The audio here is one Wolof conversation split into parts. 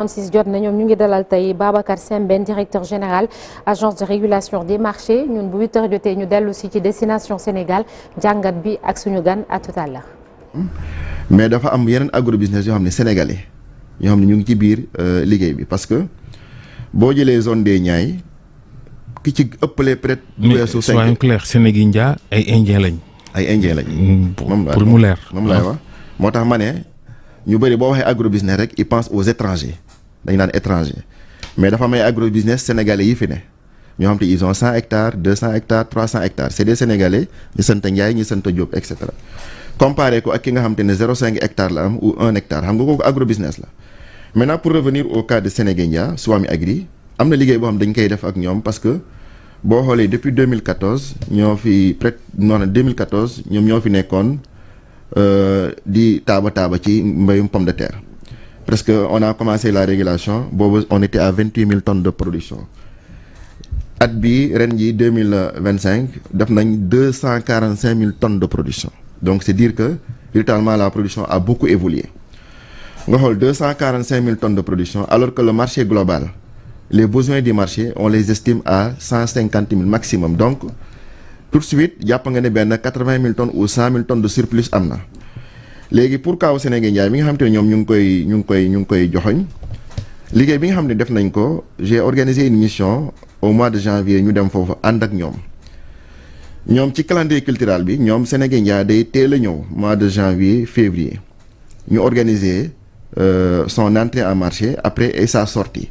36 jot na ñoom ñu ngi dalal tey Babacar Sembène directeur général agence de régulation des marchés ñun bu 8h jotee ñu dellu si ci destination Sénégal jàngat bi ak suñu gan à tout à l'heure. Mais dafa am yeneen agrobusiness yoo xam ne sénégalais yoo xam ne ñu ngi ci biir liggéey bi parce que boo jëlee zone des Niayes ki ci ëppalee peut-être. mais soyons clairs Sénégindia ay indien lañ. ay indien lañ. pour mu leer moom laay wax moo tax ma ne ñu bëri boo waxee agrobusiness rek ils pensent aux étrangers. dañu naan étranger mais dafa may agrobusiness sénégalais yi fi ne ñoo xam te ils ont 100 hectares 200 hectares 300 hectares c'est des sénégalais ñu sant Ndiaye ñu sant Diop et cetera comparé ko ak ki nga xam te ne 0,5 hectare la am ou 1 hectare xam nga kooku agrobusiness la. maintenant pour revenir au cas de Sénégindia Swami Agri am na liggéey boo xam dañ koy def ak ñoom parce que boo xoolee depuis 2014 ñoo fi non 2014 ñoom ñoo fi nekkoon di taaba ci mbayum pomme de terre. Presque on a commencé la régulation boobu on était à 28 000 tonnes de production at bi ren ji 2025 def nañ 245 000 tonnes de production donc c'est dire que véritablement la production a beaucoup évolué nga xool 245 000 tonnes de production alors que le marché global les besoins du marché on les estime à 150 000 maximum donc tout de suite jàpp nga ne benn 80 000 tonnes ou 100 000 tonnes de surplus am na. léegi pour kaw Sénégindia mi nga xam te ne ñoom ñu ngi koy joxoñ liggéey bi nga xam ne def nañ ko j'ai organisé une mission au mois de janvier ñu dem foofu ànd ak ñoom ci calendrier culturel bi ñoom Sénégindia day teel a ñëw mois de janvier février ñu organiser son entrée en marché après et sa sortie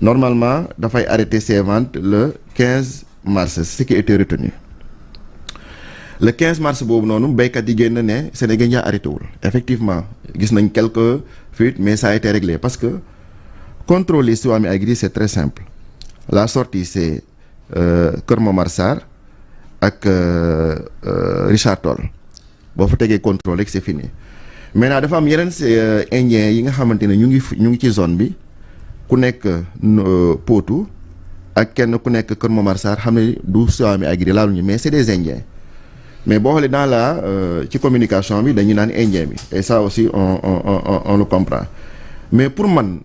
normalement dafay arrêter ses ventes le 15 mars ce qui était retenu. Le 15 mars boobu noonu béykat yi génn ne Sénégindia arrêté wul effectivement gis nañ quelques fuites mais ça a été réglé parce que contrôler Swami Agri c'est très simple la sortie c'est Kër Momar Sarr ak Richard Toll boo fa tegee contrôle rek c'est fini maintenant dafa am yeneen indiens yi nga xamante ne ñu ngi ci zone bi ku nekk Potou ak kenn ku nekk Kër Momar Sarr xam ne du Swami Agri laaluñu mais c'est des indiens. mais boo xoolee dans la ci communication bi dañu naan indien bi et ça aussi on le comprend mais pour man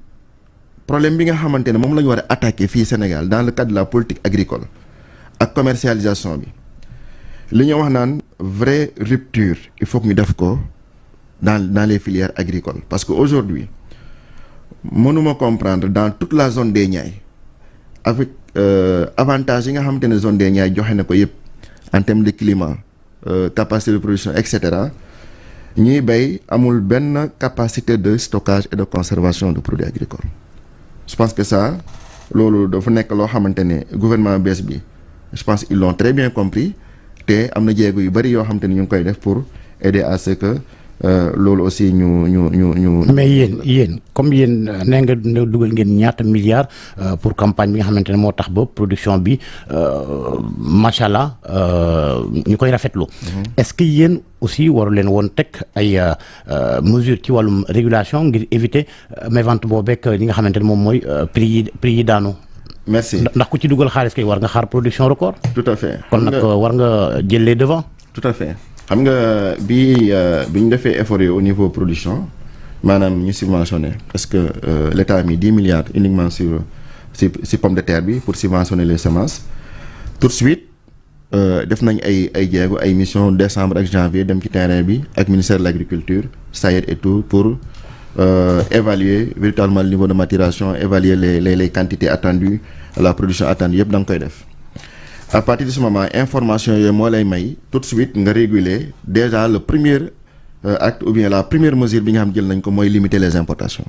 problème bi nga xamante ne moom la ñu war a attaquer fii Sénégal dans le cadre de la politique agricole ak commercialisation bi li ñu wax naan vraie rupture il faut que ñu def ko dans les filières agricoles parce que aujourd'hui mënuma comprendre dans toute la zone des Niayes avec avantage yi nga xamante ne zone des Niayes joxe na ko yëpp en termes de climat capacité de production et cetera ñuy béy amul benn capacité de stockage et de conservation de produits agricoles je pense que ça loolu dafa nekk loo xamante ne gouvernement bees bi je pense ils l'ont très bien compris te am na jéego yu bari yoo xamante ne ñu ngi koy def pour aider à ce que loolu aussi ñu. mais yéen comme yéen nee nga dugal ngeen ñaata milliards pour campagne bi nga xamante ne moo tax ba production bi macha allah ñu koy rafetlu. est-ce que yéen aussi waru leen woon teg ay mesures ci wàllum régulation ngir éviter mévente boobeek li nga xamante ne moom mooy prix yi daanu. merci ndax ku ci dugal xaalis kay war nga xaar production record. tout à fait kon nag war nga jël les devants. tout à fait. xam nga bi ñu defee effort yi au niveau production maanaam ñu subventionné parce que l'État a mis 10 milliards uniquement sur pomme de terre bi pour subventionner les semences tout de suite def nañ ay jéego ay mission décembre ak janvier dem ci terrain bi ak ministère de l'agriculture SAED et tout pour évaluer véritablement le niveau de maturation évaluer les quantités attendues la production attendue yëpp da nga koy def. À partir de ce moment information yooyu moo lay may tout de suite nga réguler déjà le premier acte ou bien la première mesure bi nga xam jël nañ ko mooy limiter les importations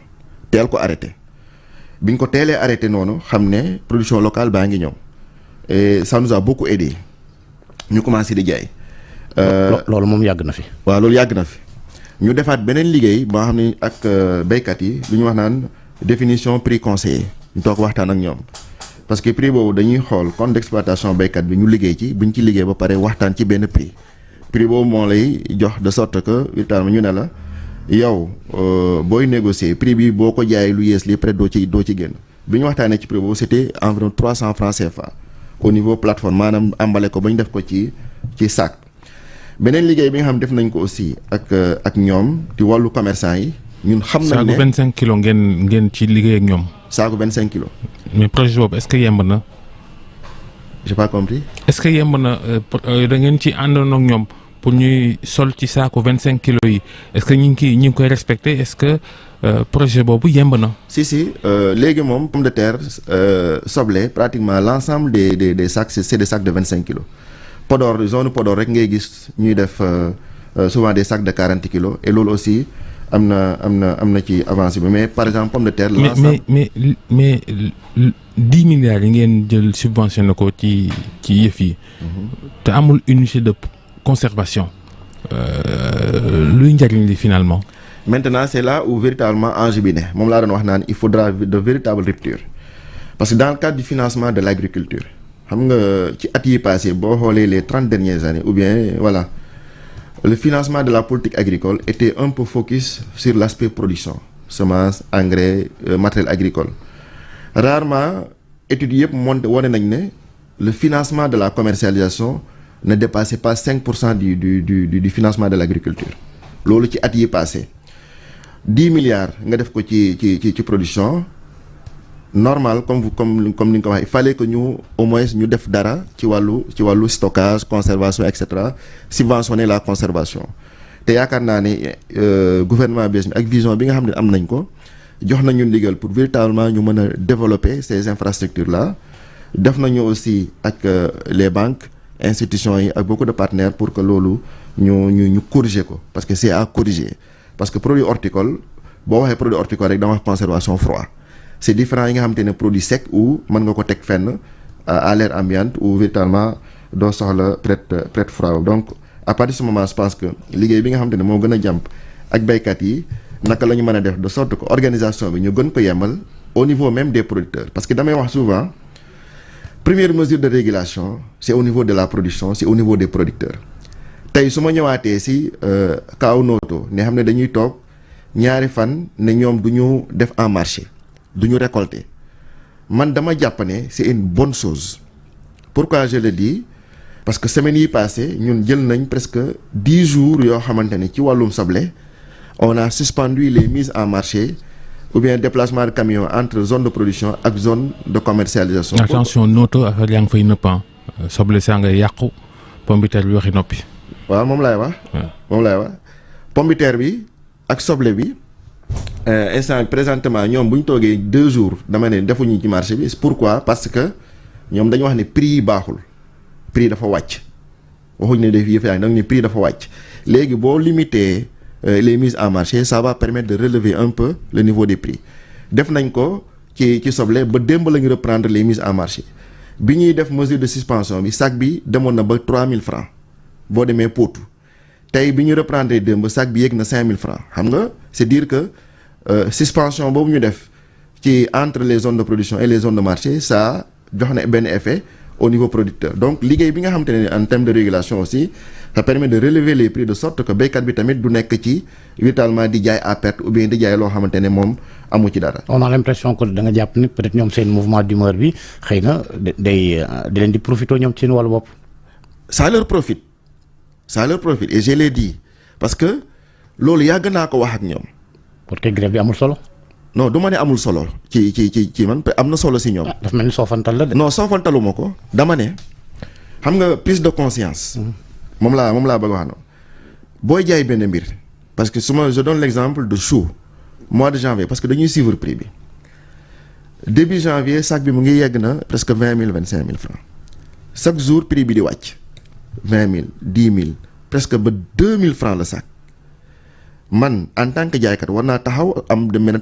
teel ko arrêté bi ñu ko teelee arrêté noonu xam ne production locale baa ngi ñëw et ça nous a beaucoup aidé ñu commencé di jaay. loolu moom yàgg na fi. waaw loolu yàgg na fi ñu defaat beneen liggéey boo xam ne ak béykat yi lu ñu wax naan définition prix conseillé ñu toog waxtaan ak ñoom. parce que prix boobu dañuy xool compte d'exploitation béykat bi ñu liggéey ci buñ ci liggéey ba pare waxtaan ci benn prix boobu moo lay jox de sorte que véritablement ñu ne la yow booy négocier prix bi boo ko jaayee lu yées li peut-être doo ci génn bi ñu waxtaanee ci prix boobu c'était environ 300 francs CFA au niveau plateforme maanaam emballé ko ba ñu def ko ci sac beneen liggéey bi nga xam def nañ ko aussi ak ñoom ci wàllu commerçant yi ñun xam nañ saaku ne 25 kilos ngeen ci liggéey ak ñoom. saaku 25 kilos. mais projet boobu est-ce que yemb na. j'ai pas compris. est-ce que yemb na da ngeen ci àndoon ak ñoom pour ñuy sol ci saaku 25 kilos yi est-ce que ñu ngi koy respecter est-ce que projet boobu yemb na. si léegi moom pomme de terre soble pratiquement l'ensemble des sacs c'est des sacs de 25 kilos. Podor zone Podor rek ngay gis ñuy def souvent des sacs de 40 kilos et loolu aussi am na ci avancée bi mais par exemple pomme de terre. mais 10 milliards yi ngeen jël subventionné ko ci yëf yi. te amul unité de conservation. luy njariñ li finalement. Maintenant c'est là où véritablement enjeu bi ne moom laa doon wax naan il faudra de véritables ruptures parce que dans le cadre du financement de l'agriculture xam nga ci at yi passé boo xoolee les 30 dernières années ou bien voilà le financement de la politique agricole était un peu focus sur l'aspect production semences engrais matériel agricole rarement études yëpp wane nañ ne le financement de la commercialisation ne dépassait pas 5% du financement de l'agriculture loolu ci at yi passé 10 milliards nga def ko ci production normal comme ni nga ko waxee il fallait que ñu au moins ñu def dara ci wàllu stockage conservation et cetera subventionner la conservation te yaakaar naa ne gouvernement bees mi ak vision bi nga xam ne am nañ ko jox nañu ndigal pour véritablement ñu mën a développer ces infrastructures là def nañu aussi ak les banques institutions yi ak beaucoup de partenaires pour que loolu ñu corriger ko parce que c'est à corriger parce que produit horticole boo waxee produit horticole rek dama wax conservation froid c'est différent yi nga xamante ne produit sec ou mën nga ko teg fenn à l'air ambiante ou véritablement doo soxla prête froid donc à partir de ce moment je pense que liggéey bi nga xamante ne moo gën a jàmp ak baykat yi naka la ñu mën a def de sorte que organisation bi ñu gën ko yemal au niveau même des producteurs parce que damay wax souvent première mesure de régulation c'est au niveau de la production c'est au niveau des producteurs tey su ma ñëwaatee si kaaw nooto ne xam ne dañuy toog ñaari fan ne ñoom du ñu def en marché du ñu récolter man dama jàpp ne c'est une bonne chose pourquoi je le dis parce que semaine yi passée ñun jël nañ presque 10 jours yoo xamante ne ci wàllum soble on a suspendu les mises en marché ou bien déplacement de camions entre zone de production ak zone de commercialisation. attention nooto affaire yaa ngi fay nëppan soble saa ngay yàqu pomme de terre bi waxi noppi. waaw moom laay wax. pomme de terre bi ak soble bi instant présentement ñoom bu ñu toogee 2 jours dama ne defuñu ci marché bi pourquoi parce que ñoom dañu wax ne prix yi baaxul prix dafa wàcc waxuñ ne def yëf yaa ngi da nga ne prix dafa wàcc léegi boo limiter les mises en marché ça va permettre de relever un peu le niveau des prix def nañ ko ci soble ba démb la ñu reprendre les mises en marché bi ñuy def mesure de suspension bi sac bi demoon na ba 3000 francs boo demee Potou tey bi ñu reprendre démb sac bi yéeg na 5000 francs xam nga c'est dire que suspension boobu ñu def ci entre les zones de production et les zones de marché ça jox na benn effet au niveau producteur donc liggéey bi nga xamante ne en termes de régulation aussi ça permet de relever les prix de sorte que béykat bi tamit du nekk ci vitalement di jaay à perte ou bien di jaay loo xamante ne moom amu ci dara. on a l'impression que da nga jàpp ni peut-être ñoom seen mouvement d'humeur bi xëy na day di leen di profiter ñoom ci seen wàllu bopp. ça leur profite et je l'ai dit parce que loolu yàgg naa ko wax ak ñoom. parce que grève bi amul solo. non du ma ne amul solo ci man am na solo si ñoom. dafa mel ni soofantal la de. non soofantaluma ko dama ne xam nga prise de conscience. moom laa bëgg wax noonu booy jaay benn mbir parce que je donne l'exemple de chou mois de janvier parce que dañuy suivre prix bi début janvier sac bi mu ngi yegg na presque 20 000 25 000 francs chaque jour prix bi di wàcc 20 000 10 000 presque ba 2 000 francs le sac man en tant que jaaykat war naa taxaw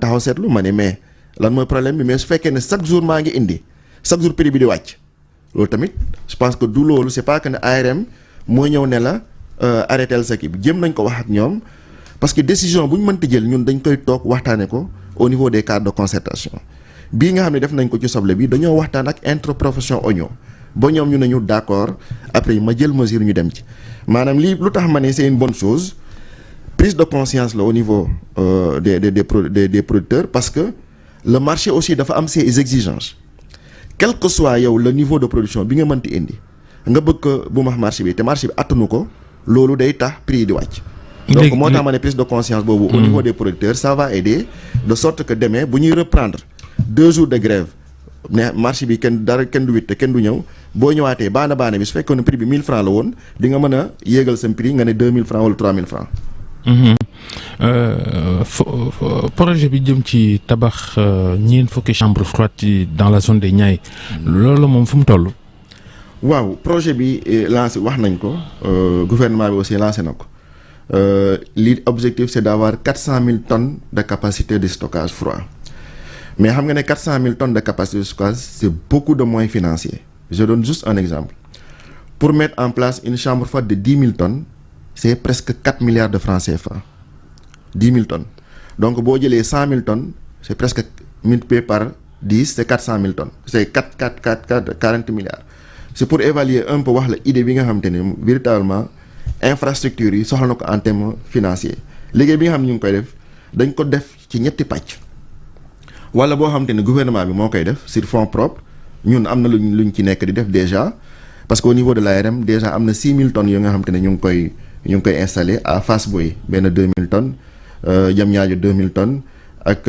taxaw seetlu ma ne mais lan mooy problème bi mais su fekkee ne chaque jour maa ngi indi chaque jour prix bi di wàcc loolu tamit je pense que du loolu c'est pas que ne ARM moo ñëw ne la arrêtel sa kii bi jéem nañ ko wax ak ñoom parce que décision bu ñu mënti jël ñun dañ koy toog waxtaane ko au niveau des cadres de concertation bii nga xam ne def nañ ko ci soble bi dañoo waxtaan ak interprofession oignon ba ñoom ñu ne ñu d'accord après ma jël mesure ñu dem ci maanaam lii lu tax ma ne c'est une bonne chose prise de conscience là au niveau des producteurs parce que le marché aussi dafa am ses exigences quel que soit yow le niveau de production bi nga mënti indi nga bëgg ko bu ma marché bi te marché bi attanu ko loolu day tax prix yi di wàcc donc moo tax ma ne prise de conscience boobu au niveau des producteurs ça va aider de sorte que demain bu ñuy reprendre 2 jours de grève ne marché bi kenn du witt te kenn du ñëw boo ñëwaatee baana bi su fekkoon ne prix bi 1000 francs la woon di nga mën a yéegal sa prix nga ne 2000 francs wala 3000 francs. projet bi jëm ci tabax ñeent fukki chambre froide dans la zone des Niayes loolu moom fu mu toll. waaw projet bi lancé wax nañ ko gouvernement bi aussi lancé na ko li objectif c'est d'avoir 400 000 tonnes de capacité de stockage froid. Mais xam nga ne 400 000 tonnes de capacité de stockage c'est beaucoup de moyens financiers. Je donne juste un exemple. Pour mettre en place une chambre froide de 10 000 tonnes, c'est presque 4 milliards de francs CFA. 10 000 tonnes. Donc boo jëlee 100 000 tonnes, c'est presque multiplié par 10, c'est 400 000 tonnes. C'est 40 milliards. C'est pour évaluer un peu wax la idée bi nga xamante ne véritablement infrastructure yi soxla na ko en termes financiers. Liggéey bi nga xam ne ñu ngi koy def dañ ko def ci ñetti pàcc. wala boo xamante ne gouvernement bi moo koy def sur fonds propres ñun am na luñ ci nekk di def déjà parce que au niveau de l'ARM déjà am na 6 000 tonnes yoo nga xamante ne ñu ngi koy installé à Fass Boye benn 2 000 tonnes Diamniadio 2 000 tonnes ak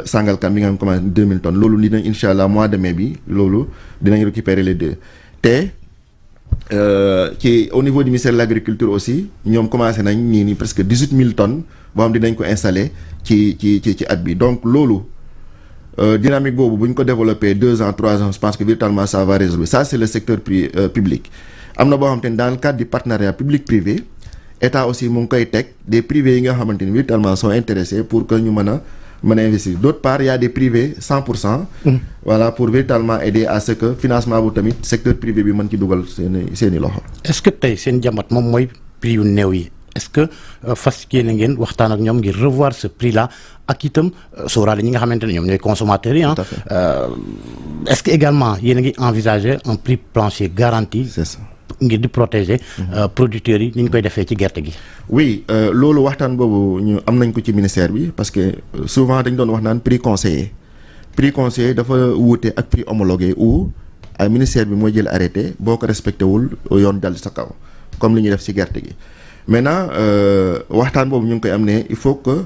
Sangalkam bi nga xam commencé 2 000 tonnes loolu dinañ incha allah mois de mai bi loolu dinañ récupérer les deux te ci au niveau du ministère de l'agriculture aussi ñoom commencé nañ nii presque 18 000 tonnes boo xam dinañ ko installé ci at bi donc loolu. Dynamique boobu bu ñu ko développé 2 ans 3 ans je pense que véritablement ça va résoudre ça c'est le secteur public am na boo xamante ni dans le cadre du partenariat public privé état aussi mu ngi koy teg des privés yi nga xamante ni véritablement sont intéressés pour que ñu mën a investir d'autre part il y a des privés 100%. Voilà pour véritablement aider à ce que financement bu tamit secteur privé bi mën ci dugal seeni loxo. est-ce que tey seen jàmbat moom mooy prix yu néew yi est-ce que fas yéene ngeen waxtaan ak ñoom ngir revoir ce prix là ak itam sóoraale ñi nga xamante ne ñoom ñooy consommateurs yi est-ce que également yéen a ngi envisager un prix plancher garanti. C'est ça. ngir di protéger producteurs yi ni ñu koy defee ci gerte gi. oui loolu waxtaan boobu ñu am nañ ko ci ministère bi parce que souvent dañ doon wax naan prix conseillé dafa wuute ak prix homologué ou ay ministère bi mooy jël arrêté boo ko respecté wul yoon dal sa kaw comme li ñuy def ci gerte gi maintenant waxtaan boobu ñu ngi koy am ne il faut que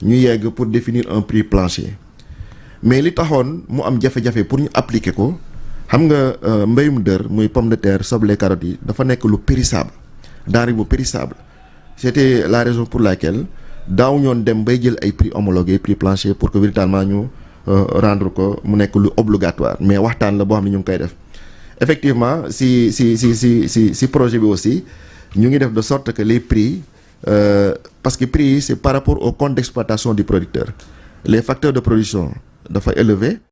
ñu yegg pour définir un prix plancher mais li taxoon mu am jafe-jafe pour ñu appliquer ko xam nga mbéyum dër muy pomme de terre soble carottes yi dafa nekk lu périssable denrée bu périssable c'était la raison pour laquelle daaw ñoon dem bay jël ay prix homologué prix plancher pour que véritablement ñu rendre ko mu nekk lu obligatoire mais waxtaan la boo xam ne ñu ngi koy def effectivement si projet bi aussi ñu ngi def de sorte que les prix parce que prix yi c'est par rapport au compte d'exploitation du producteur les facteurs de production dafa élevé